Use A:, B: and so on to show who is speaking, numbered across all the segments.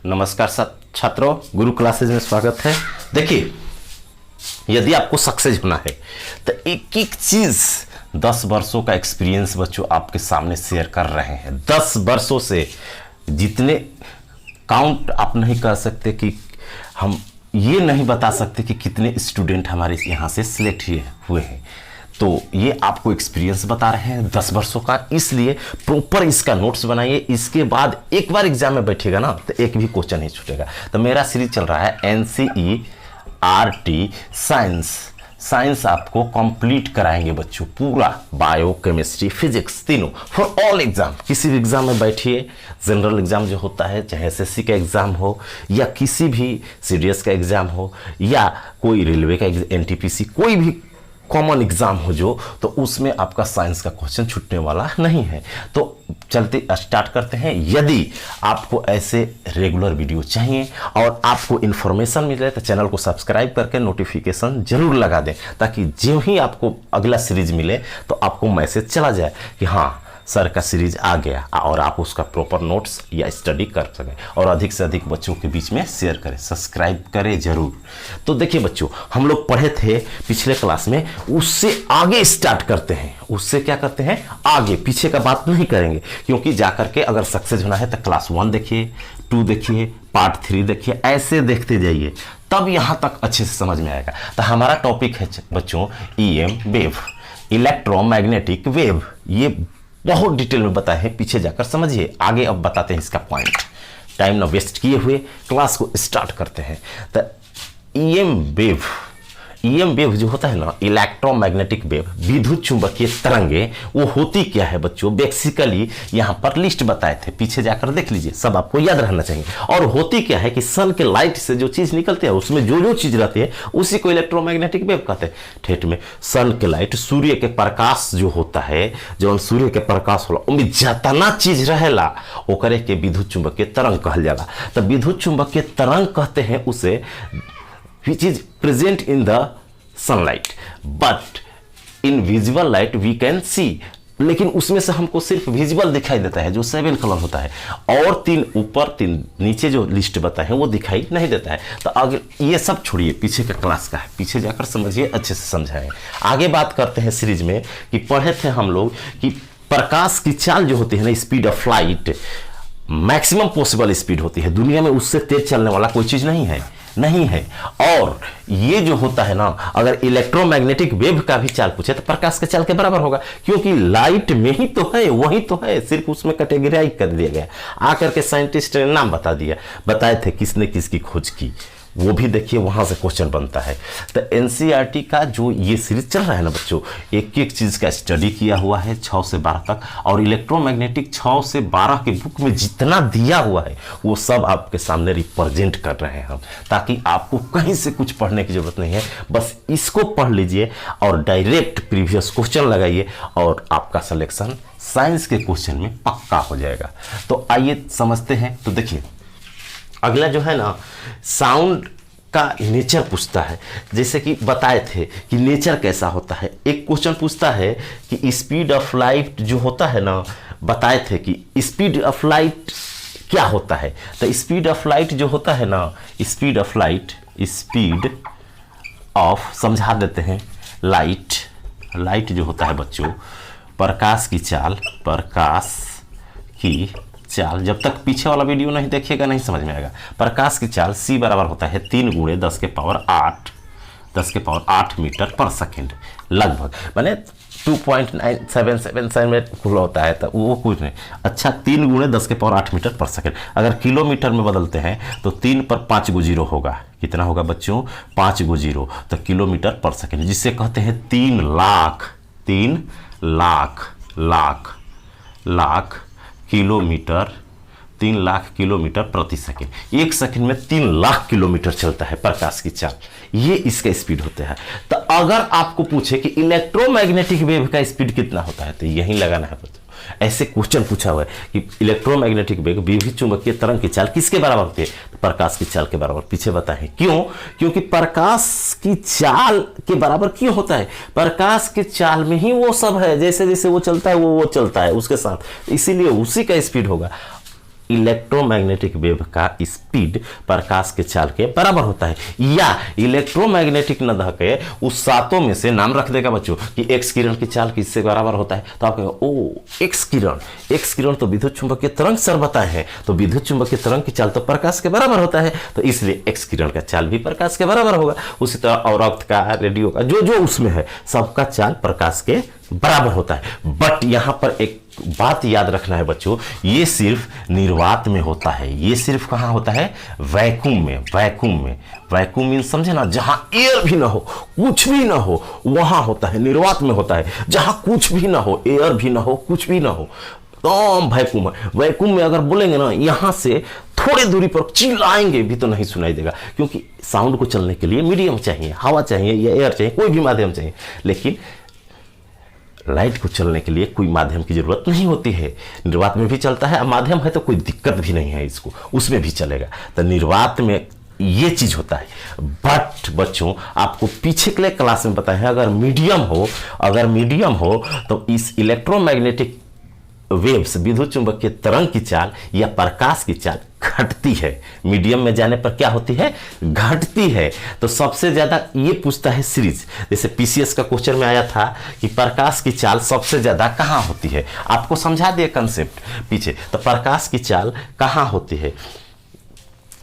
A: नमस्कार छात्रों, गुरु क्लासेज में स्वागत है। देखिए, यदि आपको सक्सेस होना है तो एक एक चीज 10 वर्षों का एक्सपीरियंस बच्चों आपके सामने शेयर कर रहे हैं। 10 वर्षों से जितने काउंट आप नहीं कर सकते कि हम ये नहीं बता सकते कि कितने स्टूडेंट हमारे यहाँ से सिलेक्ट हुए हैं। तो ये आपको एक्सपीरियंस बता रहे हैं 10 वर्षों का, इसलिए प्रॉपर इसका नोट्स बनाइए। इसके बाद एक बार एग्जाम में बैठेगा ना तो एक भी क्वेश्चन नहीं छूटेगा। तो मेरा सीरीज चल रहा है NCERT साइंस आपको कंप्लीट कराएंगे बच्चों, पूरा बायो, केमिस्ट्री, फिजिक्स तीनों फॉर ऑल एग्जाम। किसी भी एग्जाम में बैठिए, जनरल एग्जाम जो होता है, चाहे SSC का एग्जाम हो या किसी भी CDS का एग्जाम हो या कोई रेलवे का NTPC, कोई भी कॉमन एग्जाम हो जो, तो उसमें आपका साइंस का क्वेश्चन छूटने वाला नहीं है। तो चलते स्टार्ट करते हैं। यदि आपको ऐसे रेगुलर वीडियो चाहिए और आपको इन्फॉर्मेशन मिल रहा है तो चैनल को सब्सक्राइब करके नोटिफिकेशन जरूर लगा दें, ताकि जो ही आपको अगला सीरीज मिले तो आपको मैसेज चला जाए कि हाँ सर का सीरीज आ गया, और आप उसका प्रॉपर नोट्स या स्टडी कर सकें और अधिक से अधिक बच्चों के बीच में शेयर करें, सब्सक्राइब करें जरूर। तो देखिए बच्चों, हम लोग पढ़े थे पिछले क्लास में, उससे आगे स्टार्ट करते हैं। उससे क्या करते हैं, आगे, पीछे का बात नहीं करेंगे, क्योंकि जाकर के अगर सक्सेस होना है तो क्लास 1 देखिए, 2 देखिए, पार्ट 3 देखिए, ऐसे देखते जाइए, तब यहाँ तक अच्छे से समझ में आएगा। तो हमारा टॉपिक है बच्चों EM वेव, इलेक्ट्रोमैग्नेटिक वेव। ये बहुत डिटेल में बताए हैं, पीछे जाकर समझिए। आगे अब बताते हैं इसका पॉइंट। टाइम ना वेस्ट किए हुए क्लास को स्टार्ट करते हैं। तो EM वेव जो होता है ना, इलेक्ट्रोमैग्नेटिक वेव, विद्युत चुंबकीय तरंगे, वो होती क्या है बच्चों, बेसिकली यहाँ पर लिस्ट बताए थे, पीछे जाकर देख लीजिए, सब आपको याद रहना चाहिए। और होती क्या है कि सन के लाइट से जो चीज निकलती है, उसमें जो जो चीज रहती है उसी को इलेक्ट्रोमैग्नेटिक वेव कहते हैं। ठेठ में सन के लाइट, सूर्य के प्रकाश जो होता है, जो सूर्य के प्रकाश होला, उनमें जितना चीज रहेला ओकरे के विद्युत चुंबकीय तरंग कहल जाला। तो विद्युत चुंबकीय तरंग कहते हैं उसे, which is present in the sunlight but in visible light we can see। लेकिन उसमें से हमको सिर्फ विजिबल दिखाई देता है, जो 7 कलर होता है, और 3 ऊपर 3 नीचे जो लिस्ट बताए हैं वो दिखाई नहीं देता है। तो अगर ये सब छोड़िए, पीछे का क्लास का है, पीछे जाकर समझिए, अच्छे से समझाएं। आगे बात करते हैं सीरीज में कि पढ़े थे हम लोग कि प्रकाश की चाल जो होती है ना, speed of light maximum possible speed होती है दुनिया में, उससे तेज चलने वाला कोई चीज नहीं है। और ये जो होता है ना, अगर इलेक्ट्रोमैग्नेटिक वेव का भी चाल पूछे तो प्रकाश के चाल के बराबर होगा, क्योंकि लाइट में ही तो है, वही तो है, सिर्फ उसमें कैटेगराइज कर दिया गया। आकर के साइंटिस्ट ने नाम बताए थे किसने किसकी खोज की, वो भी देखिए, वहां से क्वेश्चन बनता है। तो NCERT का जो ये सीरीज चल रहा है ना बच्चों, एक एक चीज का स्टडी किया हुआ है 6 से 12 तक, और इलेक्ट्रोमैग्नेटिक 6 से 12 के बुक में जितना दिया हुआ है वो सब आपके सामने रिप्रेजेंट कर रहे हैं हम, ताकि आपको कहीं से कुछ पढ़ने की जरूरत नहीं है। बस इसको पढ़ लीजिए और डायरेक्ट प्रीवियस क्वेश्चन लगाइए और आपका सिलेक्शन साइंस के क्वेश्चन में पक्का हो जाएगा। तो आइए समझते हैं। तो देखिए, अगला जो है ना, साउंड का नेचर पूछता है। जैसे कि बताए थे कि नेचर कैसा होता है। एक क्वेश्चन पूछता है कि स्पीड ऑफ लाइट जो होता है ना, बताए थे कि स्पीड ऑफ लाइट क्या होता है। तो स्पीड ऑफ लाइट जो होता है ना, स्पीड ऑफ समझा देते हैं। लाइट जो होता है बच्चों, प्रकाश की चाल, जब तक पीछे वाला वीडियो नहीं देखिएगा नहीं समझ में आएगा। प्रकाश की चाल C बराबर होता है 3 × 10 के पावर 8 मीटर पर सेकेंड, लगभग, माने 2.9777 खुला होता है, तो वो कुछ नहीं। अच्छा, 3 × 10 के पावर 8 मीटर पर सेकेंड, अगर किलोमीटर में बदलते हैं तो 3 पर 5 गो जीरो होगा। कितना होगा बच्चों, 5 गो जीरो, तो किलोमीटर पर सेकेंड, जिसे कहते हैं 3 लाख किलोमीटर प्रति सेकंड। 1 सेकंड में 3 लाख किलोमीटर चलता है प्रकाश की चाल, ये इसका स्पीड होता है। तो अगर आपको पूछे कि इलेक्ट्रोमैग्नेटिक वेव का स्पीड कितना होता है, तो यही लगाना है बच्चों। ऐसे क्वेश्चन पूछा हुआ है कि इलेक्ट्रोमैग्नेटिक वेव, विद्युत चुंबकीय तरंग की चाल किसके बराबर होती है, तो प्रकाश की चाल के बराबर। पीछे बताएं क्यों, क्योंकि प्रकाश की चाल के बराबर क्यों होता है, प्रकाश की चाल में ही वो सब है, जैसे जैसे वो चलता है वो चलता है उसके साथ, इसीलिए उसी का स्पीड होगा। इलेक्ट्रोमैग्नेटिक वेव का स्पीड प्रकाश के चाल के बराबर होता है। या इलेक्ट्रोमैग्नेटिक न के उस सातों में से नाम रख देगा बच्चों कि एक्स किरण की चाल किससे बराबर होता है, तो आप कहेंगे ओ एक्स किरण तो विद्युत चुंबकीय तरंग सर बताए हैं, तो विद्युत चुंबकीय तरंग की चाल तो प्रकाश के बराबर होता है, तो इसलिए एक्स किरण का चाल भी प्रकाश के बराबर होगा। उसी तरह औरत का, रेडियो का, जो जो उसमें है सबका चाल प्रकाश के बराबर होता है। बट यहां पर एक बात याद रखना है बच्चों, ये सिर्फ निर्वात में होता है। ये सिर्फ कहां होता है? वैक्यूम में। वैक्यूम मीन समझे ना, जहां एयर भी ना हो, कुछ भी ना हो, वहां होता है। निर्वात में होता है जहां कुछ भी ना हो, एयर भी ना हो, कुछ भी ना हो, एकदम वैक्यूम है। वैक्यूम में अगर बोलेंगे ना, यहां से थोड़ी दूरी पर चिल्लाएंगे भी तो नहीं सुनाई देगा, क्योंकि साउंड को चलने के लिए मीडियम चाहिए, हवा चाहिए या एयर चाहिए, कोई भी माध्यम चाहिए। लेकिन लाइट को चलने के लिए कोई माध्यम की जरूरत नहीं होती है। निर्वात में भी चलता है, माध्यम है तो कोई दिक्कत भी नहीं है, इसको उसमें भी चलेगा। तो निर्वात में ये चीज होता है। बट बच्चों आपको पीछे के लिए क्लास में बताया है, अगर मीडियम हो तो इस इलेक्ट्रोमैग्नेटिक वेव्स, विद्युत चुंबकीय तरंग की चाल या प्रकाश की चाल घटती है। मीडियम में जाने पर क्या होती है? घटती है। तो सबसे ज्यादा ये पूछता है सीरीज, जैसे पीसीएस का क्वेश्चन में आया था कि प्रकाश की चाल सबसे ज्यादा कहां होती है। आपको समझा दिया कंसेप्ट पीछे। तो प्रकाश की चाल कहां होती है,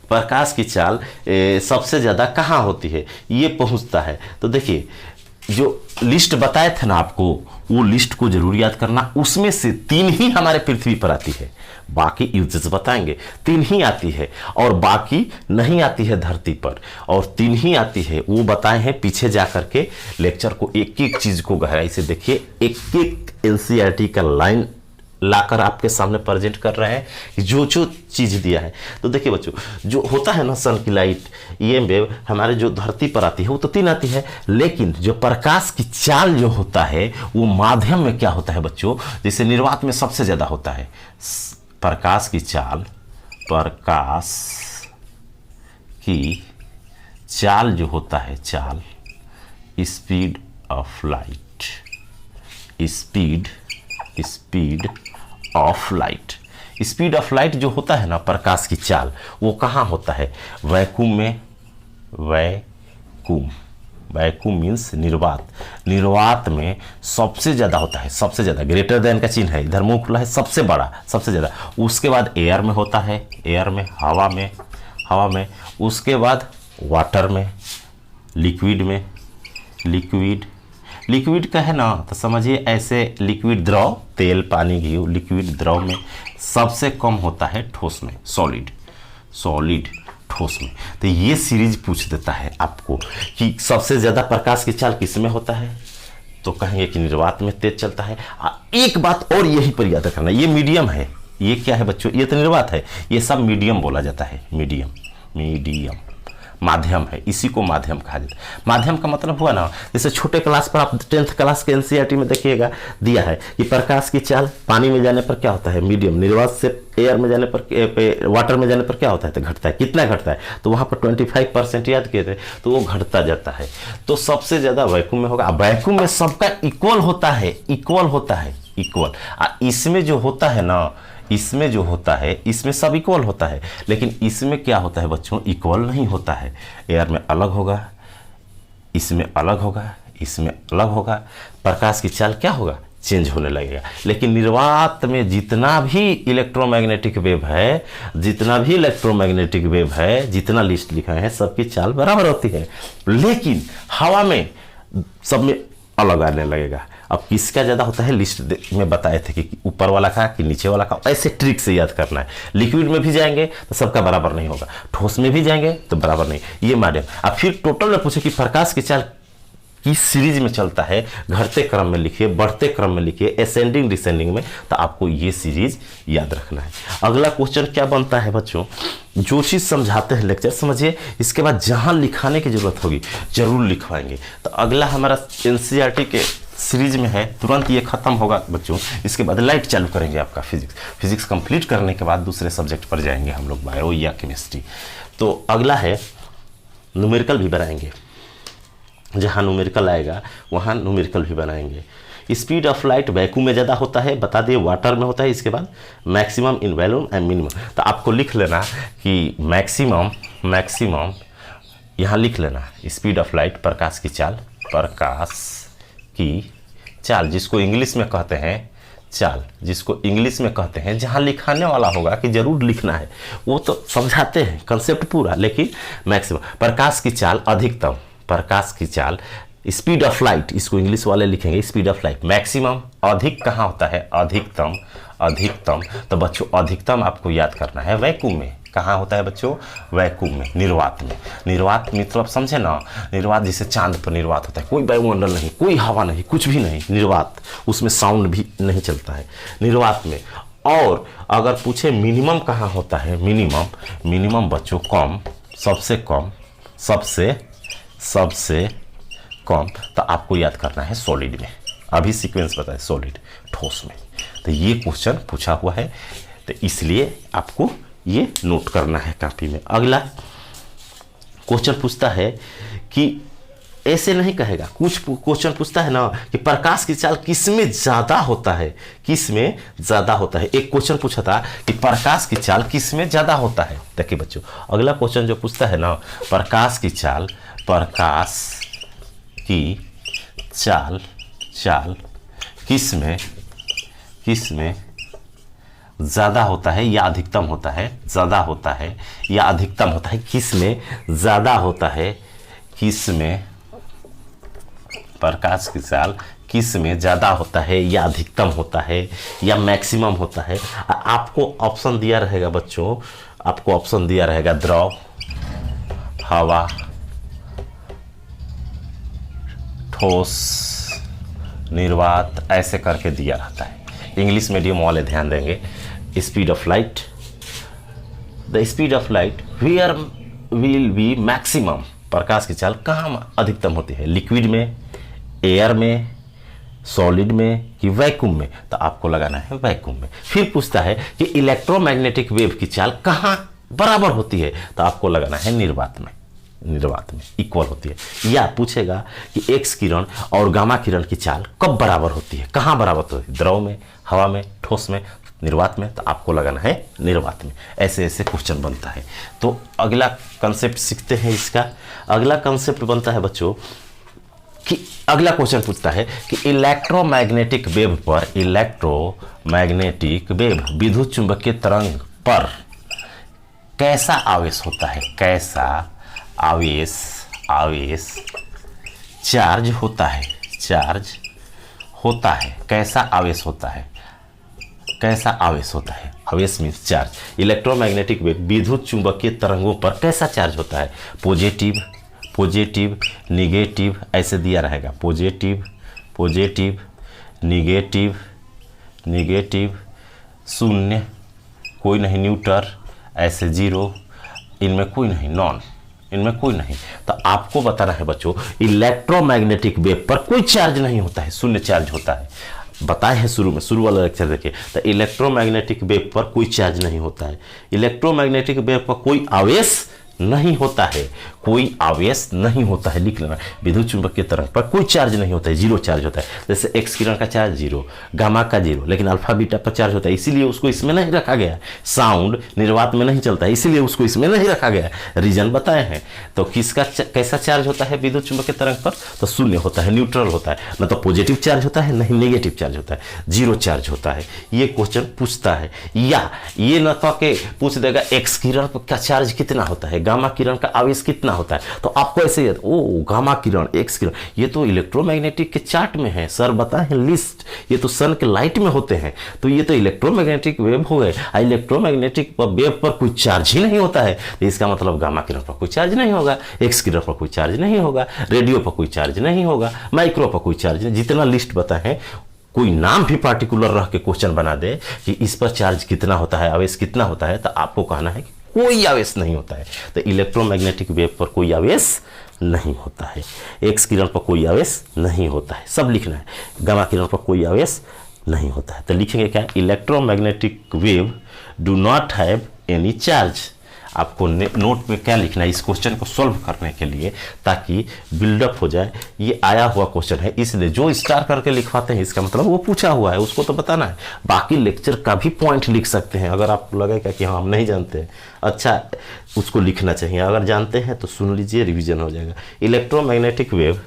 A: प्रकाश की चाल सबसे ज्यादा कहां होती है, ये पहुंचता है। तो देखिए जो लिस्ट बताए थे ना आपको, वो लिस्ट को जरूर याद करना। उसमें से 3 ही हमारे पृथ्वी पर आती है, बाकी यूजेस बताएंगे। 3 ही आती है और बाकी नहीं आती है धरती पर, और 3 ही आती है वो बताए हैं पीछे जाकर के। लेक्चर को एक एक चीज को गहराई से देखिए, एक एक एनसीईआरटी का लाइन लाकर आपके सामने प्रेजेंट कर रहे हैं कि जो जो चीज दिया है। तो देखिए बच्चों, जो होता है ना सन की लाइट, ये वेव हमारे जो धरती पर आती है वो तो 3 आती है, लेकिन जो प्रकाश की चाल जो होता है वो माध्यम में क्या होता है बच्चों, जैसे निर्वात में सबसे ज्यादा होता है प्रकाश की चाल। प्रकाश की चाल जो होता है, चाल speed of light, speed of light. Speed of light जो होता है ना, प्रकाश की चाल, वो कहाँ होता है? वैक्यूम में। वैक्यूम मीन्स निर्वात में सबसे ज्यादा होता है, सबसे ज्यादा। ग्रेटर देन का चिन्ह है, इधर मुंह खुला है, सबसे बड़ा, सबसे ज्यादा। उसके बाद एयर में होता है, एयर में, हवा में। उसके बाद वाटर में, लिक्विड का है ना, तो समझिए ऐसे लिक्विड द्रव, तेल, पानी, घी, लिक्विड द्रव में। सबसे कम होता है ठोस में, सॉलिड ठोस में। तो ये सीरीज पूछ देता है आपको कि सबसे ज्यादा प्रकाश की चाल किस में होता है, तो कहेंगे कि निर्वात में तेज चलता है। एक बात और यही पर याद रखना, ये मीडियम है। ये क्या है बच्चों? ये तो निर्वात है, ये सब मीडियम बोला जाता है। मीडियम माध्यम है, इसी को माध्यम कहा जाता है। माध्यम का मतलब हुआ ना, जैसे छोटे क्लास पर आप 10th क्लास के एनसीईआरटी में देखिएगा दिया है कि प्रकाश की चाल पानी में जाने पर क्या होता है? मीडियम। निर्वात से एयर में जाने पर, वाटर में जाने पर क्या होता है? तो घटता है। कितना घटता है? तो वहां पर 25% याद किए थे, तो वो घटता जाता है। तो सबसे ज्यादा वैक्यूम में होगा। वैक्यूम में सबका इक्वल होता है। इसमें जो होता है ना, इसमें सब इक्वल होता है, लेकिन इसमें क्या होता है बच्चों? इक्वल नहीं होता है। एयर में अलग होगा, इसमें अलग होगा, प्रकाश की चाल क्या होगा? चेंज होने लगेगा। लेकिन निर्वात में जितना भी इलेक्ट्रोमैग्नेटिक वेव है, जितना लिस्ट लिखा है, सबकी चाल बराबर होती है। लेकिन हवा में सब में अलग आने लगेगा। अब किसका ज्यादा होता है? लिस्ट में बताए थे कि ऊपर वाला का कि नीचे वाला का, ऐसे ट्रिक से याद करना है। लिक्विड में भी जाएंगे तो सबका बराबर नहीं होगा, ठोस में भी जाएंगे तो बराबर नहीं, ये माध्यम। अब फिर टोटल में पूछे कि प्रकाश की चाल किस सीरीज में चलता है, घटते क्रम में लिखिए, बढ़ते क्रम में लिखिए, असेंडिंग डिसेंडिंग में, तो आपको ये सीरीज याद रखना है। अगला क्वेश्चन क्या बनता है बच्चों? जो चीज समझाते हैं लेक्चर समझिए, इसके बाद जहां लिखाने की जरूरत होगी जरूर लिखवाएंगे। तो अगला हमारा एनसीईआरटी के सीरीज में है, तुरंत ये खत्म होगा बच्चों। इसके बाद लाइट चालू करेंगे आपका फिजिक्स कंप्लीट करने के बाद दूसरे सब्जेक्ट पर जाएंगे हम लोग, बायो या केमिस्ट्री। तो अगला है न्यूमेरिकल भी बनाएंगे, जहाँ न्यूमेरिकल आएगा वहाँ न्यूमेरिकल भी बनाएंगे। स्पीड ऑफ लाइट वैक्यूम में ज़्यादा होता है, बता दिए वाटर में होता है। इसके बाद maximum in volume and minimum, तो आपको लिख लेना कि मैक्सिमम यहाँ लिख लेना स्पीड ऑफ लाइट, प्रकाश की चाल जिसको इंग्लिश में कहते हैं जहाँ लिखाने वाला होगा कि जरूर लिखना है, वो तो समझाते हैं कंसेप्ट पूरा, लेकिन मैक्सिमम प्रकाश की चाल, अधिकतम प्रकाश की चाल, स्पीड ऑफ लाइट, इसको इंग्लिश वाले लिखेंगे स्पीड ऑफ लाइट। मैक्सिमम अधिक कहाँ होता है, अधिकतम, तो बच्चों अधिकतम आपको याद करना है वैक्यूम में। कहाँ होता है बच्चों, वैक्यूम में, निर्वात में। निर्वात मतलब समझे ना, निर्वात जैसे चांद पर निर्वात होता है, कोई वायुमंडल नहीं, कोई हवा नहीं, कुछ भी नहीं, निर्वात, उसमें साउंड भी नहीं चलता है, निर्वात में। और अगर पूछे मिनिमम कहाँ होता है, मिनिमम बच्चों कम, सबसे कम, तो आपको याद करना है सॉलिड में। अभी सीक्वेंस बताए, सॉलिड, ठोस में। तो ये क्वेश्चन पूछा हुआ है, तो इसलिए आपको ये नोट करना है कॉपी में। अगला क्वेश्चन पूछता है कि ऐसे नहीं कहेगा, कुछ क्वेश्चन पूछता है ना कि प्रकाश की चाल किसमें ज्यादा होता है, एक क्वेश्चन पूछा था कि प्रकाश की चाल किसमें ज्यादा होता है। देखिए बच्चों, अगला क्वेश्चन जो पूछता है ना, प्रकाश की चाल किसमें ज़्यादा होता है या अधिकतम होता है, किसमें ज़्यादा होता है, प्रकाश की चाल किसमें ज़्यादा होता है या अधिकतम होता है या मैक्सिमम होता है। आपको ऑप्शन दिया रहेगा बच्चों, द्रव, हवा, ठोस, निर्वात, ऐसे करके दिया रहता है। इंग्लिश मीडियम वाले ध्यान देंगे। Speed of light, the speed of light where will be maximum, प्रकाश की चाल कहाँ अधिकतम होती है, लिक्विड में, एयर में, सॉलिड में कि वैक्यूम में, तो आपको लगाना है वैक्यूम में। फिर पूछता है कि इलेक्ट्रोमैग्नेटिक वेव की चाल कहाँ बराबर होती है, तो आपको लगाना है निर्वात में इक्वल होती है। या पूछेगा कि एक्स किरण और गामा किरण की चाल कब बराबर होती है, कहाँ बराबर होती है, द्रव में, हवा में, ठोस में, निर्वात में, तो आपको लगाना है निर्वात में। ऐसे क्वेश्चन बनता है। तो अगला कंसेप्ट सीखते हैं इसका। अगला कंसेप्ट बनता है बच्चों कि अगला क्वेश्चन पूछता है कि इलेक्ट्रोमैग्नेटिक वेव विद्युत चुंबकीय तरंग पर कैसा आवेश होता है, चार्ज होता है, कैसा आवेश होता है, आवेश मीन्स चार्ज। इलेक्ट्रोमैग्नेटिक वेव विद्युत चुंबकीय तरंगों पर कैसा चार्ज होता है, पॉजिटिव, निगेटिव, ऐसे दिया रहेगा, पॉजिटिव, निगेटिव, शून्य, कोई नहीं, न्यूट्रल, ऐसे जीरो, इनमें कोई नहीं, नॉन, इनमें कोई नहीं। तो आपको बताना है बच्चों, इलेक्ट्रोमैग्नेटिक वेव पर कोई चार्ज नहीं होता है, शून्य चार्ज होता है। बताए हैं शुरू वाला लेक्चर देखिए। तो इलेक्ट्रोमैग्नेटिक वेव पर कोई चार्ज नहीं होता है, इलेक्ट्रोमैग्नेटिक वेव पर कोई आवेश नहीं होता है, लिख लेना। विद्युत चुंबकीय तरंग पर कोई चार्ज नहीं होता है, जीरो चार्ज होता है। जैसे एक्स किरण का चार्ज जीरो, गामा का जीरो, लेकिन अल्फा बीटा पर चार्ज होता है, इसीलिए उसको इसमें नहीं रखा गया। साउंड निर्वात में नहीं चलता है, इसीलिए उसको इसमें नहीं रखा गया। रीजन बताए हैं। तो किसका कैसा चार्ज होता है विद्युत चुंबकीय तरंग पर, तो शून्य होता है, न्यूट्रल होता है, न तो पॉजिटिव चार्ज होता है, नहीं नेगेटिव चार्ज होता है, जीरो चार्ज होता है। ये क्वेश्चन पूछता है। या ये न तो के पूछ देगा एक्स किरण का चार्ज कितना होता है, गामा किरण का आवेश कितना होता है, तो आपको ऐसे याद, ओ गामा किरण, एक्स किरण, ये तो इलेक्ट्रोमैग्नेटिक के चार्ट में है, सर बताए लिस्ट, ये तो सन के लाइट में होते हैं, तो ये तो इलेक्ट्रोमैग्नेटिक वेव हो गए। इलेक्ट्रोमैग्नेटिक वेव पर कोई चार्ज ही नहीं होता है, तो इसका मतलब गामा किरण पर कोई चार्ज नहीं होगा, एक्स किरण पर कोई चार्ज नहीं होगा, रेडियो पर कोई चार्ज नहीं होगा, माइक्रो पर कोई चार्ज नहीं। जितना लिस्ट बताए हैं, कोई नाम भी पार्टिकुलर रह के क्वेश्चन बना दे कि इस पर चार्ज कितना होता है, आवेश कितना होता है, तो आपको कहना है कि कोई आवेश नहीं होता है। तो इलेक्ट्रोमैग्नेटिक वेव पर कोई आवेश नहीं होता है, एक्स किरण पर कोई आवेश नहीं होता है, सब लिखना है। गामा किरण पर कोई आवेश नहीं होता है, तो लिखेंगे क्या, electromagnetic wave do not have any charge. आपको नोट में क्या लिखना है इस क्वेश्चन को सॉल्व करने के लिए, ताकि बिल्डअप हो जाए। ये आया हुआ क्वेश्चन है, इसलिए जो स्टार करके लिखवाते हैं इसका मतलब वो पूछा हुआ है, उसको तो बताना है। बाकी लेक्चर का भी पॉइंट लिख सकते हैं, अगर आपको लगेगा कि हाँ हम नहीं जानते हैं, अच्छा उसको लिखना चाहिए। अगर जानते हैं तो सुन लीजिए, रिवीजन हो जाएगा। इलेक्ट्रोमैग्नेटिक वेव,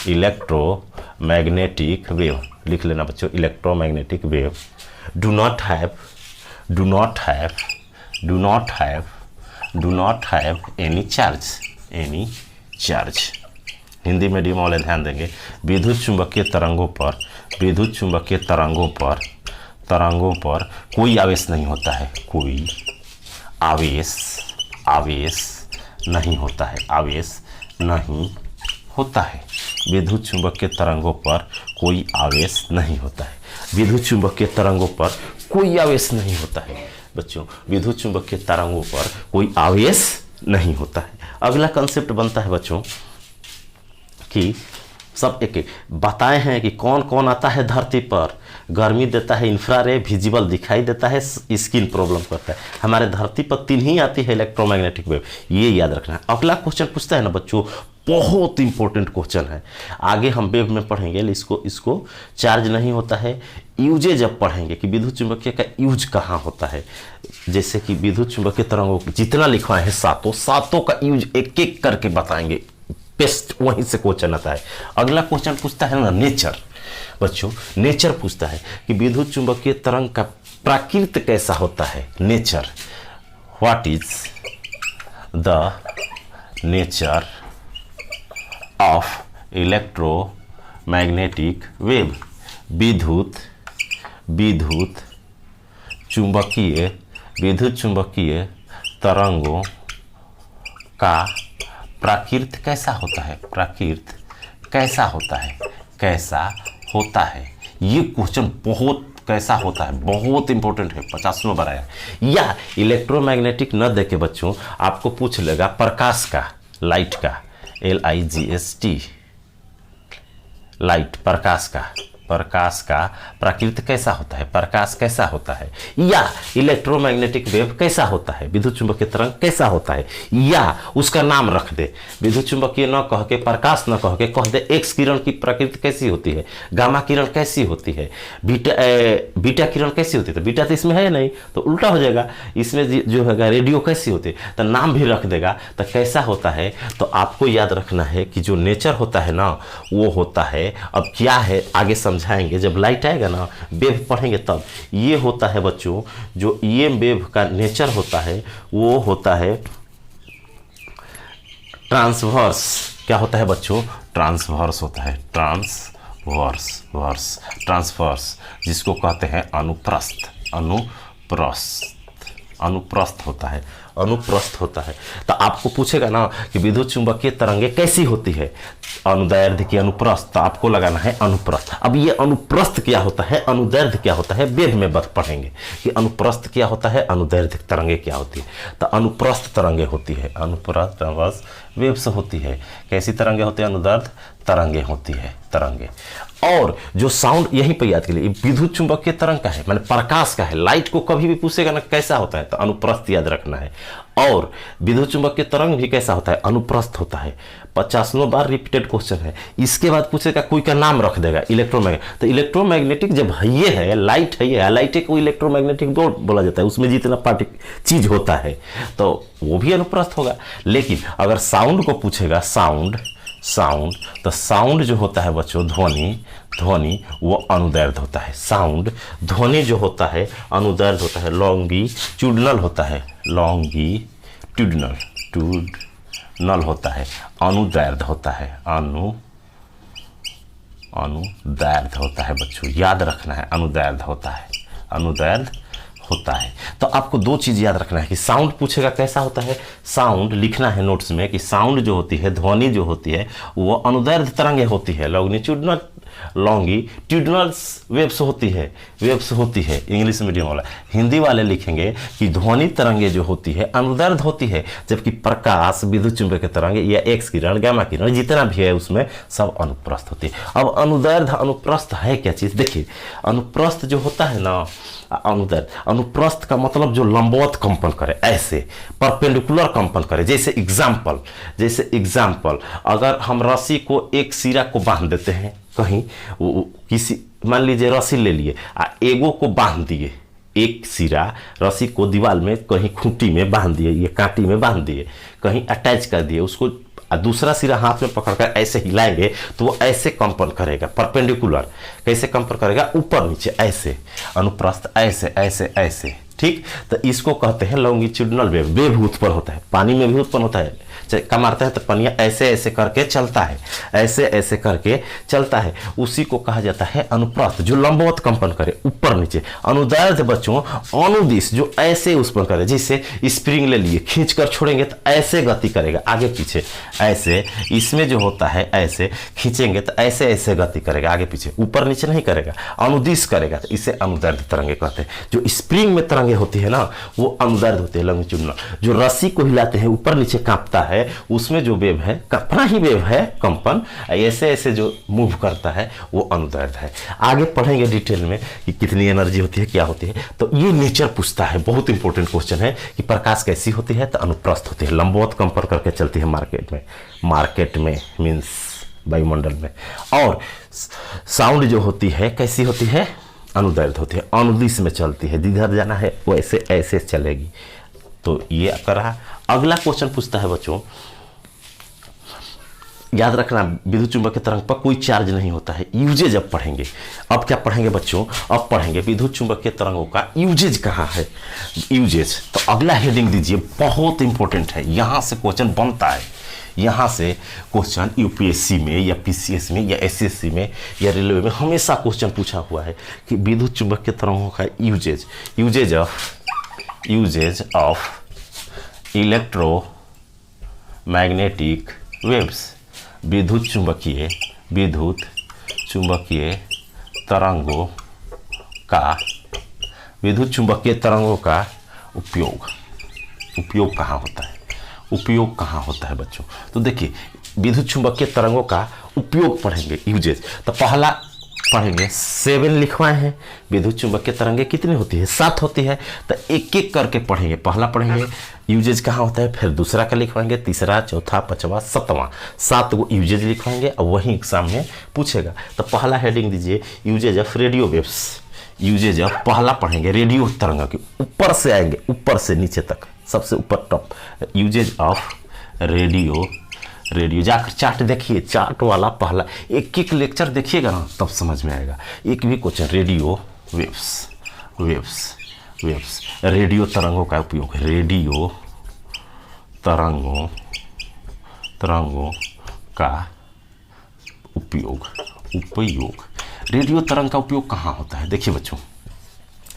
A: इलेक्ट्रोमैग्नेटिक वेव लिख लेना बच्चों। Electromagnetic wave do not have any charge। Hindi medium वाले ध्यान देंगे। विद्युत चुंबकीय तरंगों पर कोई आवेश नहीं होता है, कोई आवेश नहीं होता है, विद्युत चुंबकीय तरंगों पर कोई आवेश नहीं होता है, विद्युत चुंबकीय तरंगों पर कोई आवेश नहीं होता है बच्चों, विद्युत चुंबकीय तरंगों पर कोई आवेश नहीं होता है। अगला कंसेप्ट बनता है बच्चों कि सब एक बताए हैं कि कौन कौन आता है धरती पर, गर्मी देता है इंफ्रारेड, विजिबल दिखाई देता है, स्किन प्रॉब्लम करता है। हमारे धरती पर 3 ही आती है इलेक्ट्रोमैग्नेटिक वेव, ये याद रखना है। अगला क्वेश्चन पूछता है ना बच्चों, बहुत इंपॉर्टेंट क्वेश्चन है, आगे हम वेव में पढ़ेंगे। इसको चार्ज नहीं होता है, यूजे जब पढ़ेंगे कि विद्युत चुंबकीय का यूज कहाँ होता है, जैसे कि विद्युत चुंबकीय तरंगों जितना लिखवाए हैं सातों का यूज एक एक करके बताएंगे, बेस्ट वहीं से क्वेश्चन आता है। अगला क्वेश्चन पूछता है ना नेचर बच्चों, नेचर पूछता है कि विद्युत चुंबकीय तरंग का प्रकृति कैसा होता है, nature, what is the nature of electromagnetic wave. विद्युत चुंबकीय तरंगों का प्रकृति कैसा होता है, कैसा होता है। ये क्वेश्चन कैसा होता है बहुत इंपॉर्टेंट है, 50वां बार आया। या इलेक्ट्रोमैग्नेटिक न देके बच्चों आपको पूछ लेगा प्रकाश का, लाइट का, LIGHT, लाइट, प्रकाश का प्रकृति कैसा होता है, प्रकाश कैसा होता है, या इलेक्ट्रोमैग्नेटिक वेव कैसा होता है, विद्युत चुंबकीय तरंग कैसा होता है, या उसका नाम रख दे, विद्युत चुंबकीय न कह के, प्रकाश न कह के, कह दे एक्स किरण की प्रकृति कैसी होती है, गामा किरण कैसी होती है, बीटा किरण कैसी होती है। तो बीटा तो इसमें है नहीं तो उल्टा हो जाएगा, इसमें जो है रेडियो कैसी होती है, तो नाम भी रख देगा। तो कैसा होता है, तो आपको याद रखना है कि जो नेचर होता है ना वो होता है, अब क्या है आगे समझाएंगे, जब लाइट आएगा ना वेव पढ़ेंगे तब। ये होता है बच्चों, जो ये वेव का नेचर होता है वो होता है ट्रांसवर्स। क्या होता है बच्चों, ट्रांसवर्स होता है, ट्रांसवर्स जिसको कहते हैं अनुप्रस्थ होता है। तो आपको पूछेगा ना कि विद्युत चुंबकीय तरंगे कैसी होती है, अनुदैर्ध्य की अनुप्रस्थ, तो आपको लगाना है अनुप्रस्थ। अब ये अनुप्रस्थ क्या होता है, अनुदैर्ध्य क्या होता है, वेव में बस पढ़ेंगे कि अनुप्रस्थ क्या होता है, अनुदैर्ध्य तरंगे क्या होती है। तो अनुप्रस्थ तरंगे होती है, अनुप्रस्थ बस वेव से होती है। कैसी तरंगे होती है, अनुदैर्ध्य तरंगे होती है, तरंगे। और जो साउंड यहीं पर याद के लिए विद्युत चुंबकीय तरंग का है, मैंने प्रकाश का है, लाइट को कभी भी पूछेगा ना कैसा होता है तो अनुप्रस्थ याद रखना है। और विद्युत चुंबकीय तरंग भी कैसा होता है, अनुप्रस्थ होता है। 50वां बार रिपीटेड क्वेश्चन है। इसके बाद पूछेगा कोई का नाम रख देगा, इलेक्ट्रोमैग्नेटिक। तो इलेक्ट्रोमैग्नेटिक जब ये है, लाइट है, ये लाइट को इलेक्ट्रोमैग्नेटिक बोला जाता है, उसमें जितना चीज होता है तो वो भी अनुप्रस्थ होगा। लेकिन अगर साउंड को पूछेगा, साउंड, तो साउंड जो होता है बच्चों, ध्वनि वो अनुदैर्ध्य होता है। साउंड, ध्वनि जो होता है अनुदैर्ध्य होता है, लॉन्गिट्यूडनल होता है, लॉन्गिट्यूडनल होता है, अनुदैर्ध्य होता है, अनुदैर्ध्य होता है बच्चों, याद रखना है, अनुदैर्ध्य होता है। तो आपको 2 चीज याद रखना है कि साउंड पूछेगा कैसा होता है, साउंड लिखना है नोट्स में कि साउंड जो होती है, ध्वनि जो होती है वो अनुदैर्ध्य तरंगे होती है, लॉन्गिट्यूडनल लॉन्गिट्यूडिनल वेव्स होती है इंग्लिश मीडियम वाला। हिंदी वाले लिखेंगे कि ध्वनि तरंगे जो होती है अनुदैर्ध्य होती है, जबकि प्रकाश, विद्युत चुंबकीय तरंगे या एक्स किरण, गामा किरण जितना भी है उसमें सब अनुप्रस्थ होती है। अब अनुदैर्ध्य अनुप्रस्थ है क्या चीज़? देखिए, अनुप्रस्थ जो होता है ना, अनुप्रस्थ का मतलब जो लंबवत कंपन करे, ऐसे परपेंडिकुलर कंपन करे। जैसे एग्जाम्पल अगर हम रस्सी को एक सिरा को बांध देते हैं कहीं, किसी मान लीजिए रस्सी ले लिए, एगो को बांध दिए, एक सिरा रस्सी को दीवार में कहीं खूंटी में बांध दिए, ये कांटी में बांध दिए, कहीं अटैच कर दिए, उसको दूसरा सिरा हाथ में पकड़कर ऐसे हिलाएंगे तो वो ऐसे कंपन करेगा। परपेंडिकुलर कैसे कंपन करेगा? ऊपर नीचे ऐसे, अनुप्रस्थ ऐसे ऐसे ऐसे, ठीक। तो इसको कहते हैं लॉन्गिट्यूडिनल वेव। वेव उत्पन्न होता है, पानी में भी उत्पन्न होता है, का मारते हैं तो पनिया ऐसे ऐसे करके चलता है, ऐसे ऐसे करके चलता है, उसी को कहा जाता है अनुप्रस्थ, जो लंबवत कंपन करे ऊपर नीचे। अनुदैर्ध्य बच्चों अनुदिश, जो ऐसे उत्पन्न करे, जैसे स्प्रिंग ले लिए, खींच कर छोड़ेंगे तो ऐसे गति करेगा, आगे पीछे ऐसे। इसमें जो होता है ऐसे खींचेंगे तो ऐसे ऐसे गति करेगा, आगे पीछे, ऊपर नीचे नहीं करेगा, अनुदिश करेगा, तो इसे अनुदैर्ध्य तरंगे कहते हैं। जो स्प्रिंग में तरंगे होती है ना, वो अनुदैर्ध्य होती है, लॉन्गिट्यूडिनल। जो रस्सी को हिलाते हैं, ऊपर नीचे कांपता है, उसमें जो वेव है, अपना ही वेव है, कंपन ऐसे ऐसे जो मूव करता है, वो अनुदैर्ध्य है। आगे पढ़ेंगे डिटेल में कि कितनी एनर्जी होती है, क्या होती है। तो ये नेचर पूछता है, बहुत इंपॉर्टेंट क्वेश्चन है कि प्रकाश कैसी होती है, तो अनुप्रस्थ होती है, लंबवत कंपन करके चलती है मार्केट में मीन्स वायुमंडल में। और साउंड जो होती है कैसी होती है? अनुदैर्ध्य होती है, अनुदिश में चलती है, जिधर जाना है वो ऐसे ऐसे चलेगी। तो ये आपका रहा। अगला क्वेश्चन पूछता है बच्चों, याद रखना विद्युत चुंबकीय तरंग पर कोई चार्ज नहीं होता है। यूजेज अब पढ़ेंगे। अब क्या पढ़ेंगे बच्चों? अब पढ़ेंगे विद्युत चुंबकीय तरंगों का यूजेज कहाँ है, यूजेज। तो अगला हेडिंग दीजिए, बहुत इंपॉर्टेंट है, यहाँ से क्वेश्चन बनता है। यहाँ से क्वेश्चन यूपीएससी में या पीसीएस में या एसएससी में या रेलवे में हमेशा क्वेश्चन पूछा हुआ है कि विद्युत चुंबकीय तरंगों का uses, uses of electromagnetic waves, विद्युत चुंबकीय तरंगों का उपयोग कहाँ होता है बच्चों? तो देखिए, विद्युत चुंबकीय तरंगों का उपयोग पढ़ेंगे, यूजेज। तो पहला पढ़ेंगे 7 लिखवाए हैं। विद्युत चुंबकीय तरंगे कितनी होती है? 7 होती है। तो एक एक करके पढ़ेंगे। पहला पढ़ेंगे यूजेज कहाँ होता है, फिर दूसरा का लिखवाएंगे, तीसरा, चौथा, पांचवा, 7वां, 7 को यूजेज लिखवाएंगे और वही एग्जाम में पूछेगा। तो पहला हेडिंग दीजिए, uses of radio waves. Uses of, पहला पढ़ेंगे रेडियो तरंग की, ऊपर से आएंगे, ऊपर से नीचे तक, सबसे ऊपर टॉप। यूजेज ऑफ रेडियो, जाकर चार्ट देखिए, चार्ट वाला पहला एक एक लेक्चर देखिएगा ना, तब समझ में आएगा। एक भी क्वेश्चन, रेडियो वेव्स, रेडियो तरंगों का उपयोग, रेडियो तरंगों का उपयोग। रेडियो तरंग का उपयोग कहाँ होता है? देखिए बच्चों,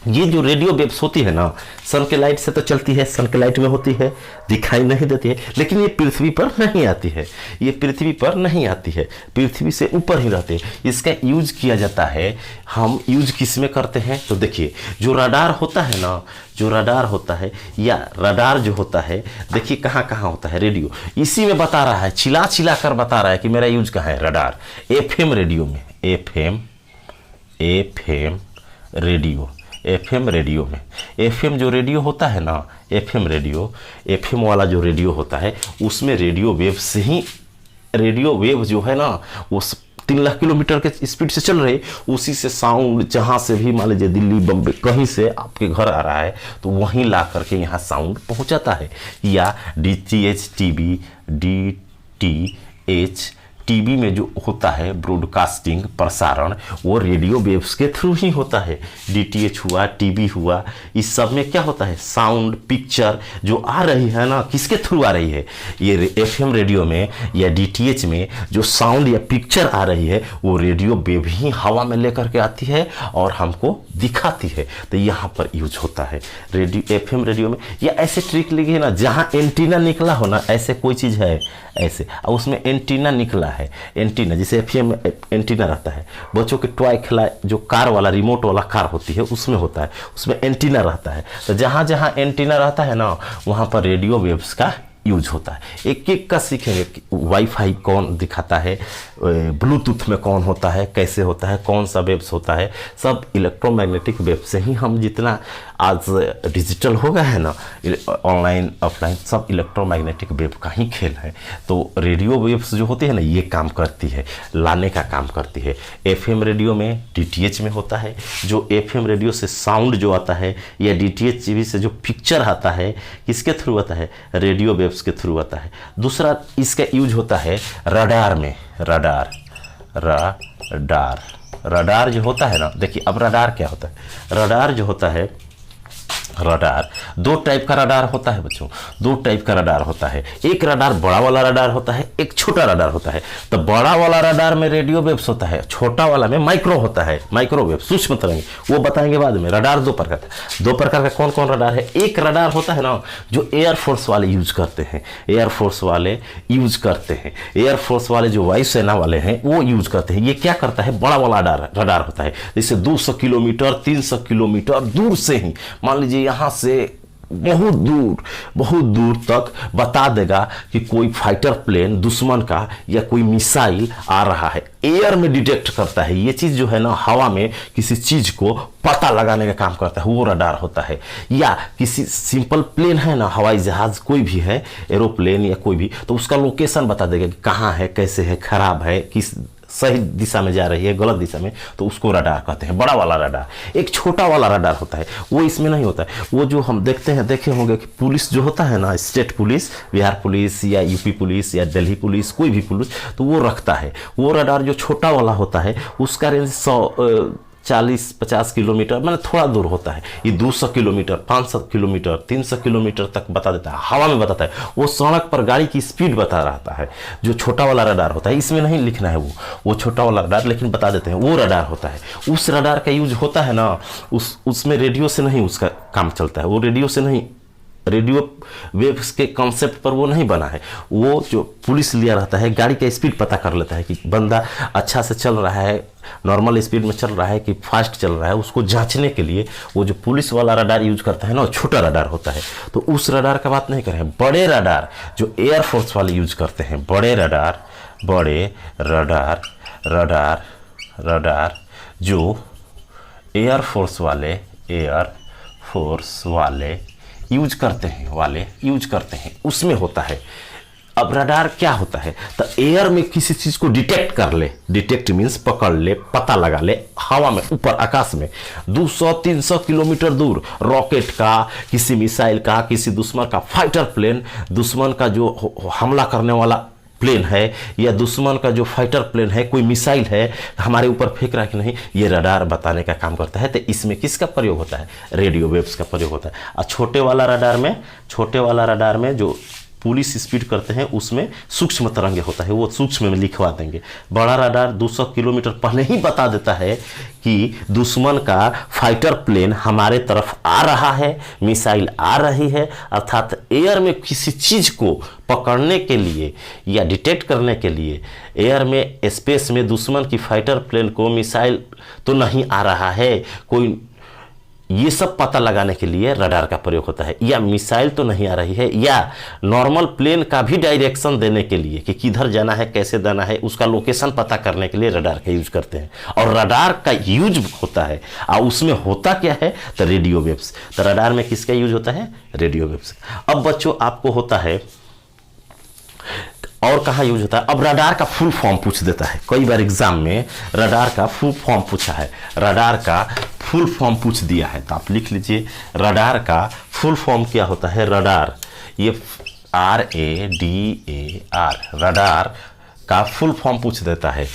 A: ये जो रेडियो वेव्स होती है ना, सन के लाइट से तो चलती है, सन के लाइट में होती है, दिखाई नहीं देती है, लेकिन ये पृथ्वी पर नहीं आती है, पृथ्वी से ऊपर ही रहती है। इसका यूज किया जाता है, हम यूज किस में करते हैं? तो देखिए, जो रडार होता है ना, या रडार जो होता है, देखिए कहाँ कहाँ होता है रेडियो, इसी में बता रहा है, चिल्ला कर बता रहा है कि मेरा यूज कहाँ है, रडार। एफएम रेडियो में, एफएम रेडियो में, एफएम जो रेडियो होता है ना, एफएम वाला जो रेडियो होता है, उसमें रेडियो वेव से ही, रेडियो वेव जो है ना, वो 3 लाख किलोमीटर के स्पीड से चल रही, उसी से साउंड जहाँ से भी, मान लीजिए दिल्ली, बम्बई, कहीं से आपके घर आ रहा है, तो वहीं ला करके यहाँ साउंड पहुँचाता है। या DTH टीवी, DTH टीवी में जो होता है ब्रॉडकास्टिंग, प्रसारण, वो रेडियो वेव्स के थ्रू ही होता है। DTH हुआ, टीवी हुआ, इस सब में क्या होता है, साउंड, पिक्चर जो आ रही है ना, किसके थ्रू आ रही है? ये एफएम रेडियो में या DTH में जो साउंड या पिक्चर आ रही है, वो रेडियो वेव ही हवा में लेकर के आती है और हमको दिखाती है। तो यहाँ पर यूज होता है रेडियो, एफएम रेडियो में। या ऐसे ट्रिक लिखिए ना, जहाँ एंटीना निकला हो ना, ऐसे कोई चीज़ है ऐसे, और उसमें एंटीना निकला है, एंटीना जैसे एफएम एंटीना रहता है, बच्चों के टॉय खेला जो कार वाला रिमोट वाला कार होती है उसमें होता है, उसमें एंटीना रहता है। तो जहाँ जहाँ एंटीना रहता है ना वहाँ पर रेडियो वेव्स का यूज होता है। एक एक का सीखेंगे कि वाईफाई कौन दिखाता है, ब्लूटूथ में कौन होता है, कैसे होता है, कौन सा वेव्स होता है, सब इलेक्ट्रोमैग्नेटिक वेव से ही हम जितना आज डिजिटल हो गया है ना, ऑनलाइन ऑफलाइन सब इलेक्ट्रोमैग्नेटिक वेव का ही खेल है। तो रेडियो वेव्स जो होती है ना ये काम करती है, लाने का काम करती है। एफएम रेडियो में डीटीएच में होता है, जो एफएम रेडियो से साउंड जो आता है या डीटीएच टीवी से जो पिक्चर आता है किसके थ्रू आता है, रेडियो वेव्स के थ्रू आता है। दूसरा इसका यूज होता है रडार में, रडार रडार जो होता है ना, देखिए अब रडार क्या होता है, रडार जो होता है, रडार दो टाइप का रडार होता है बच्चों, दो टाइप का रडार होता है। एक रडार बड़ा वाला रडार होता है, एक छोटा रडार होता है। तो बड़ा वाला रडार में रेडियो वेव्स होता है, छोटा वाला में माइक्रो होता है, माइक्रोवेव सूक्ष्म तरंग, वो बताएंगे बाद में। रडार दो प्रकार का, दो प्रकार का कौन कौन रडार है। एक रडार होता है ना जो एयरफोर्स वाले यूज करते हैं, एयरफोर्स वाले यूज करते हैं, एयरफोर्स वाले जो वायुसेना वाले हैं वो यूज करते हैं। ये क्या करता है, बड़ा वाला रडार होता है, जैसे 200 किलोमीटर 300 किलोमीटर दूर से ही, मान लीजिए यहाँ से बहुत दूर तक बता देगा कि कोई फाइटर प्लेन दुश्मन का या कोई मिसाइल आ रहा है। एयर में डिटेक्ट करता है, ये चीज जो है ना हवा में किसी चीज को पता लगाने का काम करता है, वो रडार होता है। या किसी सिंपल प्लेन है ना, हवाई जहाज कोई भी है, एरोप्लेन या कोई भी, तो उसका लोकेशन बता देगा कि कहाँ है, कैसे है, खराब है, किस सही दिशा में जा रही है, गलत दिशा में, तो उसको रडार कहते हैं, बड़ा वाला रडार। एक छोटा वाला रडार होता है, वो इसमें नहीं होता है। वो जो हम देखे होंगे कि पुलिस जो होता है ना, स्टेट पुलिस, बिहार पुलिस या यूपी पुलिस या दिल्ली पुलिस, कोई भी पुलिस, तो वो रखता है। वो रडार जो छोटा वाला होता है उसका रेंज 40-50 किलोमीटर मैंने थोड़ा दूर होता है। ये 200 किलोमीटर 500 किलोमीटर 300 किलोमीटर तक बता देता है, हवा में बताता है। वो सड़क पर गाड़ी की स्पीड बता रहता है, जो छोटा वाला रडार होता है। इसमें नहीं लिखना है वो छोटा वाला रडार, लेकिन बता देते हैं वो रडार होता है। उस रडार का यूज होता है ना, उसमें रेडियो से नहीं उसका काम चलता है, वो रेडियो से नहीं, रेडियो वेव्स के कॉन्सेप्ट पर वो नहीं बना है। वो जो पुलिस लिया रहता है, गाड़ी का स्पीड पता कर लेता है कि बंदा अच्छा से चल रहा है, नॉर्मल स्पीड में चल रहा है कि फास्ट चल रहा है, उसको जांचने के लिए वो जो पुलिस वाला रडार यूज करता है ना, छोटा रडार होता है। तो उस रडार का बात नहीं करें, बड़े रडार जो एयरफोर्स वाले यूज करते हैं, बड़े रडार जो एयरफोर्स वाले यूज करते हैं उसमें होता है। अब रडार क्या होता है, तो एयर में किसी चीज को डिटेक्ट कर ले, डिटेक्ट मीन्स पकड़ ले, पता लगा ले, हवा में ऊपर आकाश में 200-300 किलोमीटर दूर रॉकेट का, किसी मिसाइल का, किसी दुश्मन का फाइटर प्लेन, दुश्मन का जो हमला करने वाला प्लेन है या दुश्मन का जो फाइटर प्लेन है, कोई मिसाइल है हमारे ऊपर फेंक रहा है कि नहीं, ये रडार बताने का काम करता है। तो इसमें किसका प्रयोग होता है, रेडियो वेव्स का प्रयोग होता है। और छोटे वाला रडार में जो पुलिस स्पीड करते हैं उसमें सूक्ष्म तरंगे होता है, वो सूक्ष्म में लिखवा देंगे। बड़ा रडार 200 किलोमीटर पहले ही बता देता है कि दुश्मन का फाइटर प्लेन हमारे तरफ आ रहा है, मिसाइल आ रही है, अर्थात एयर में किसी चीज को पकड़ने के लिए या डिटेक्ट करने के लिए, एयर में स्पेस में दुश्मन की फाइटर प्लेन को मिसाइल तो नहीं आ रहा है, कोई ये सब पता लगाने के लिए रडार का प्रयोग होता है। या मिसाइल तो नहीं आ रही है, या नॉर्मल प्लेन का भी डायरेक्शन देने के लिए कि किधर जाना है, कैसे जाना है, उसका लोकेशन पता करने के लिए रडार का यूज करते हैं। और रडार का यूज होता है, और उसमें होता क्या है, तो रेडियो वेव्स। तो रडार में किसका यूज होता है, रेडियो वेव्स। अब बच्चों आपको होता है और कहाँ यूज होता है। अब रडार का फुल फॉर्म पूछ देता है, कई बार एग्जाम में रडार का फुल फॉर्म पूछा है, रडार का फुल फॉर्म पूछ दिया है, तो आप लिख लीजिए रडार का फुल फॉर्म क्या होता है। रडार, ये RADAR, रडार का फुल फॉर्म पूछ देता है।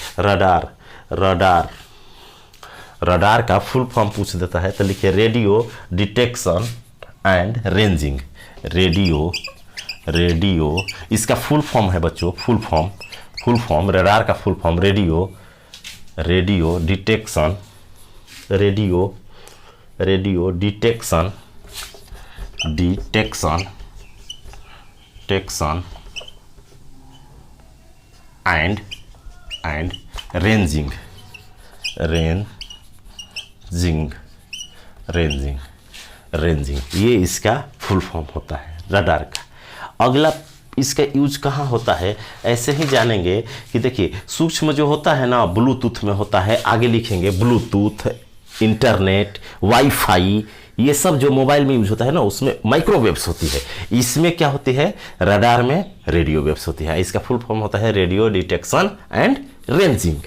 A: रडार का फुल फॉर्म पूछ देता है, तो लिखिए radio detection and ranging. Radio इसका फुल फॉर्म है बच्चों, फुल फॉर्म रडार का full form radio detection and and ranging, ranging ये इसका फुल फॉर्म होता है रडार का। अगला इसका यूज कहाँ होता है ऐसे ही जानेंगे कि देखिए सूक्ष्म जो होता है ना ब्लूटूथ में होता है, आगे लिखेंगे ब्लूटूथ, इंटरनेट, वाईफाई, ये सब जो मोबाइल में यूज होता है ना उसमें माइक्रोवेव्स होती है। इसमें क्या होती है, रडार में रेडियो वेव्स होती है। इसका फुल फॉर्म होता है रेडियो डिटेक्शन एंड रेंजिंग।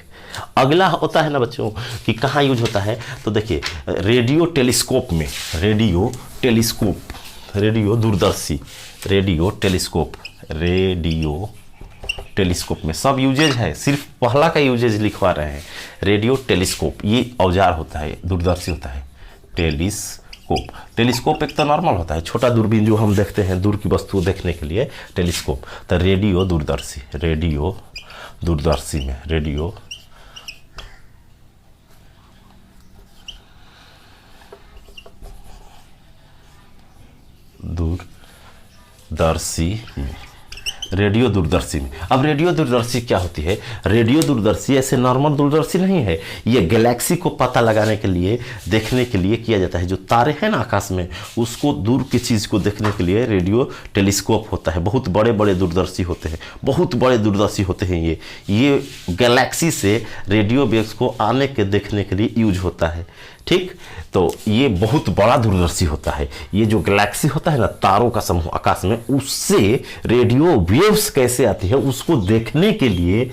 A: अगला होता है ना बच्चों कि कहाँ यूज होता है, तो देखिए रेडियो टेलीस्कोप में, रेडियो दूरदर्शी, रेडियो टेलीस्कोप में सब यूजेज है, सिर्फ पहला का यूजेज लिखवा रहे हैं। रेडियो टेलीस्कोप ये औजार होता है, दूरदर्शी होता है। टेलीस्कोप एक तो नॉर्मल होता है, छोटा दूरबीन जो हम देखते हैं दूर की वस्तु देखने के लिए, टेलीस्कोप। तो रेडियो दूरदर्शी में रेडियो दूरदर्शी में। अब रेडियो दूरदर्शी क्या होती है, रेडियो दूरदर्शी ऐसे नॉर्मल दूरदर्शी नहीं है, ये गैलेक्सी को पता लगाने के लिए, देखने के लिए किया जाता है। जो तारे हैं ना आकाश में उसको, दूर की चीज़ को देखने के लिए रेडियो टेलीस्कोप होता है। बहुत बड़े बड़े दूरदर्शी होते हैं, ये गैलेक्सी से रेडियो वेव्स को आने के देखने के लिए यूज होता है। ठीक, तो ये बहुत बड़ा दूरदर्शी होता है। ये जो गैलेक्सी होता है ना, तारों का समूह आकाश में, उससे रेडियो वेव्स कैसे आती है उसको देखने के लिए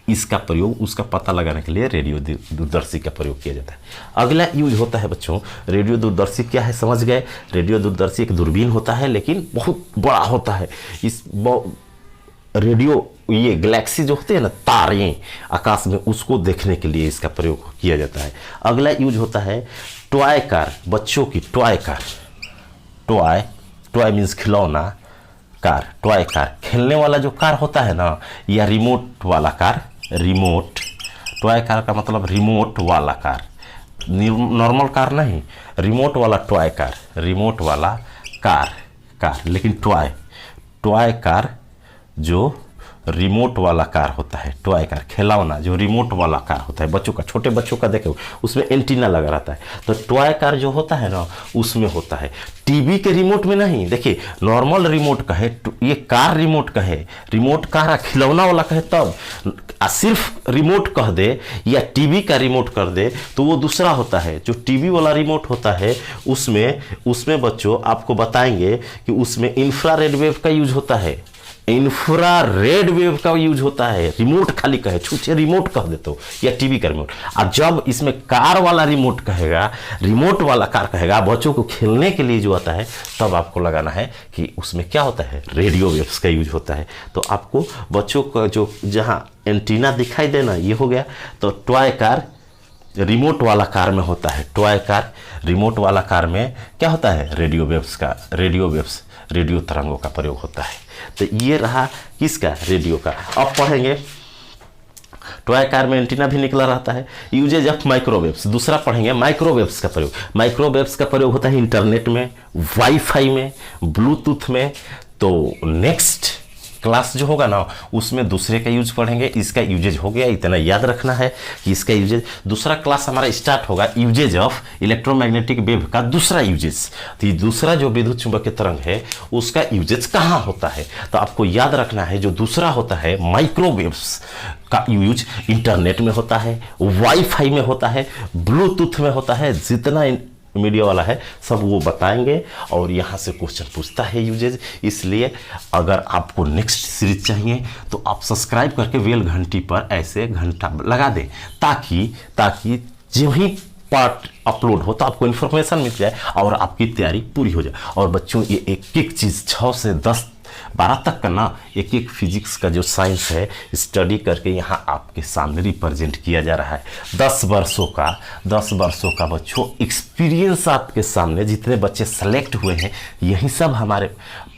A: इसका प्रयोग, उसका पता लगाने के लिए रेडियो दूरदर्शी का प्रयोग किया जाता है। अगला यूज होता है बच्चों, रेडियो दूरदर्शी क्या है समझ गए। रेडियो दूरदर्शी एक दूरबीन होता है लेकिन बहुत बड़ा होता है। इस रेडियो, ये गैलेक्सी जो होते हैं ना तारे आकाश में, उसको देखने के लिए इसका प्रयोग किया जाता है। अगला यूज होता है टॉय कार, बच्चों की टॉय कार। टॉय मीन्स खिलौना, कार, टॉय कार, खेलने वाला जो कार होता है ना, या रिमोट वाला कार। टॉय कार का मतलब रिमोट वाला कार, नॉर्मल कार नहीं, रिमोट वाला टॉय कार, रिमोट वाला कार लेकिन टॉय कार जो रिमोट वाला कार होता है, टॉय कार खिलौना जो रिमोट वाला कार होता है, बच्चों का, छोटे बच्चों का देखो उसमें एंटीना लगा रहता है। तो टॉय कार जो होता है ना उसमें होता है, टीवी के रिमोट में नहीं। देखिए नॉर्मल रिमोट का है, ये कार रिमोट का है, रिमोट कार खिलौना वाला का है तब, सिर्फ रिमोट कह दे या टीवी का रिमोट कर दे तो वो दूसरा होता है। जो टीवी वाला रिमोट होता है उसमें बच्चों आपको बताएंगे कि उसमें इंफ्रारेड वेव का यूज होता है, इंफ्रारेड वेव का यूज होता है। रिमोट खाली कहे, छूछे रिमोट कह दे तो, या टीवी का रिमोट। और जब इसमें कार वाला रिमोट कहेगा, रिमोट वाला कार कहेगा, बच्चों को खेलने के लिए जो आता है, तब आपको लगाना है कि उसमें क्या होता है, रेडियो वेव्स का यूज होता है। तो आपको बच्चों का जो जहाँ एंटीना दिखाई देना ये हो गया। तो टॉय कार रिमोट वाला कार में होता है, टॉय कार रिमोट वाला कार में क्या होता है, रेडियो वेव्स, रेडियो तरंगों का प्रयोग होता है। तो ये रहा किसका, रेडियो का। अब पढ़ेंगे टॉय कार में एंटीना भी निकला रहता है, यूजेज ऑफ माइक्रोवेव्स। दूसरा पढ़ेंगे माइक्रोवेव्स का प्रयोग। माइक्रोवेव्स का प्रयोग होता है इंटरनेट में, वाईफाई में, ब्लूटूथ में। तो नेक्स्ट क्लास जो होगा ना उसमें दूसरे का यूज पढ़ेंगे। इसका यूजेज हो गया, इतना याद रखना है कि इसका यूजेज। दूसरा क्लास हमारा स्टार्ट होगा यूजेज ऑफ इलेक्ट्रोमैग्नेटिक वेव का दूसरा यूजेज। तो ये दूसरा जो विद्युत चुंबकीय तरंग है उसका यूजेज कहाँ होता है, तो आपको याद रखना है। जो दूसरा होता है माइक्रोवेव्स का यूज इंटरनेट में होता है, वाईफाई में होता है, ब्लूटूथ में होता है, जितना मीडिया वाला है सब वो बताएंगे। और यहाँ से क्वेश्चन पूछता है यूजेज। इसलिए अगर आपको नेक्स्ट सीरीज चाहिए तो आप सब्सक्राइब करके बेल घंटी पर ऐसे घंटा लगा दें, ताकि जो ही पार्ट अपलोड हो तो आपको इन्फॉर्मेशन मिल जाए और आपकी तैयारी पूरी हो जाए। और बच्चों ये एक एक चीज़ 6 से 10 12 तक का ना एक एक फिजिक्स का जो साइंस है स्टडी करके यहाँ आपके सामने रिप्रेजेंट किया जा रहा है। 10 वर्षों का बच्चों एक्सपीरियंस आपके सामने, जितने बच्चे सेलेक्ट हुए हैं यही सब हमारे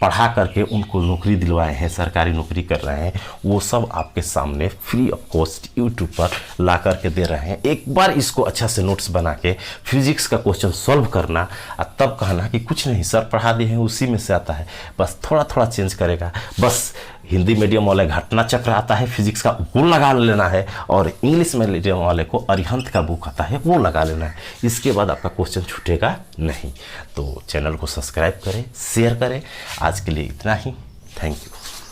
A: पढ़ा करके उनको नौकरी दिलवाए हैं, सरकारी नौकरी कर रहे हैं, वो सब आपके सामने फ्री ऑफ कॉस्ट यूट्यूब पर ला करके दे रहे हैं। एक बार इसको अच्छा से नोट्स बना के फिजिक्स का क्वेश्चन सॉल्व करना और तब कहना कि कुछ नहीं सर पढ़ा दिए हैं उसी में से आता है, बस थोड़ा थोड़ा चेंज करेगा, बस हिंदी मीडियम वाले घटना चक्र आता है फिजिक्स का, वो लगा लेना है, और इंग्लिश मीडियम वाले को अरिहंत का बुक आता है वो लगा लेना है। इसके बाद आपका क्वेश्चन छूटेगा नहीं। तो चैनल को सब्सक्राइब करें, शेयर करें। आज के लिए इतना ही। Thank you.